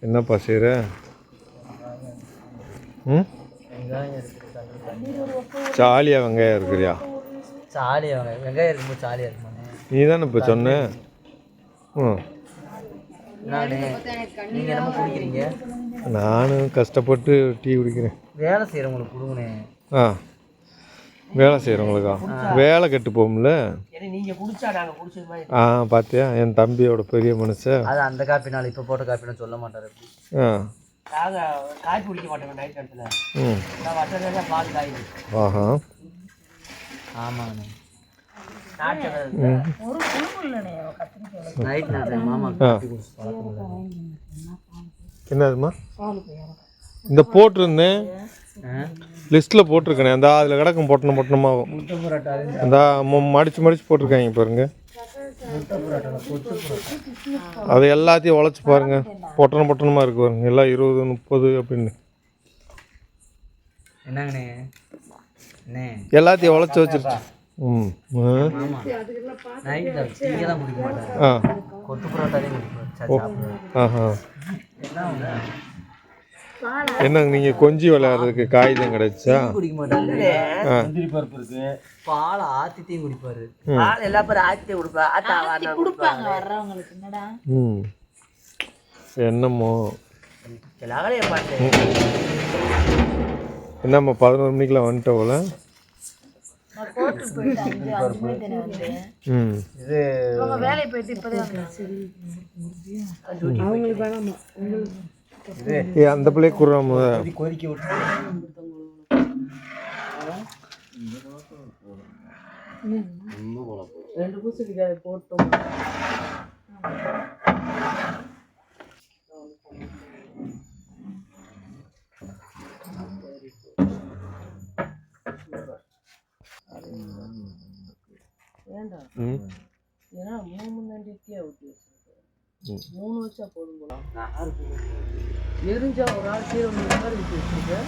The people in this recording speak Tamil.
என்னப்பா செய்கிற? ம், ஜாலியாக வெங்காயம் இருக்கிறியா? ஜாலியாக வெங்காயம் இருக்கும்போது ஜாலியாக இருக்குமா? நீ தானே இப்போ சொன்ன. ம், நீங்கள் என்னமோ குடிக்கிறீங்க. நானும் கஷ்டப்பட்டு டீ குடிக்கிறேன். வேலை செய்கிறவங்களுக்கு கொடுங்கண்ணே. ஆ, வேலை செய்கிறவங்களுக்கா? வேலை கெட்டு போகும்ல. நீங்கள் குடிச்சா நாங்கள் குடிச்சது மாதிரி. ஆ, பார்த்தியா என் தம்பியோட பெரிய மனுஷன். அது அந்த காப்பினால் இப்போ போட்ட காப்பின்னு சொல்ல மாட்டார். ஆ, நாங்கள் காய்ச்சி குடிக்க மாட்டோங்க நைட் நேரத்தில். ம், நான் வட்டத்தில் பால் காய்ச்சி. ஆஹா, ஆமாங்கண்ணே. நைட் நேரத்தில் மாமா என்னதுமா இந்த போட்டிருந்தேன் லிஸ்ட்டில் போட்டிருக்கேனே, அந்த அதில் கிடக்கும் பொட்டணம் பொட்டணமாகும். அந்த மடித்து மடித்து போட்டிருக்காங்க பாருங்க. அது எல்லாத்தையும் உழைச்சி பாருங்க, பொட்டணம் பொட்டணமாக இருக்கு பாருங்க. எல்லாம் 20 30 அப்படின்னு என்னங்கண்ணே எல்லாத்தையும் உழைச்சி வச்சிருச்சு. ம், ஆ, கொத்து புரோட்டாவே ஆஹா. என்னங்க நீங்கள் கொஞ்சி விளையாடுறதுக்கு காகிதம் கிடைச்சா? குடிக்க மாட்டாங்க. பருப்பு இருக்கு, பால் ஆத்தித்தையும் குடிப்பாரு. பால் எல்லா பேரும் ஆத்தி கொடுப்பாங்க வர்றவங்களுக்கு. என்னடா என்னமோ என்னம்மா 11 மணிக்கெலாம் வந்துட்ட போல. ம், இது அந்த பிள்ளைய குடுறாம கொதிக்க விட்டு ரெண்டு பூசணிக்காய் போட்டோம். வேண்டாம், ஏன்னா 3 நண்டிக்கே ஊற்றி வச்சுருக்கேன். 3 வச்சா போதும் போல. எரிஞ்சா ஒரு ஆள் கீழே மாதிரி ஊற்றி வச்சுருக்கேன்.